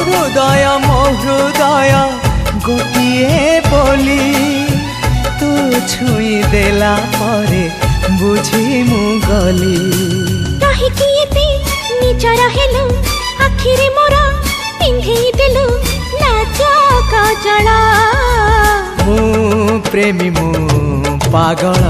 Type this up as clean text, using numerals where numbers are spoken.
ମୋ ହୃଦୟ ଗୋଟିଏ ବୋଲି ତୁ ଛୁଇଁ ଦେଲା ପରେ ବୁଝି ମୁଁ ଗଲି। କାହିଁକି ଏତେ ନିଜର ହେଲୁ ଆଖିରେ ମୋର ପିନ୍ଧେଇ ଦେଲୁ ଲାଜ କଜଳ। ମୁଁ ପ୍ରେମୀ ମୁଁ ପାଗଳ।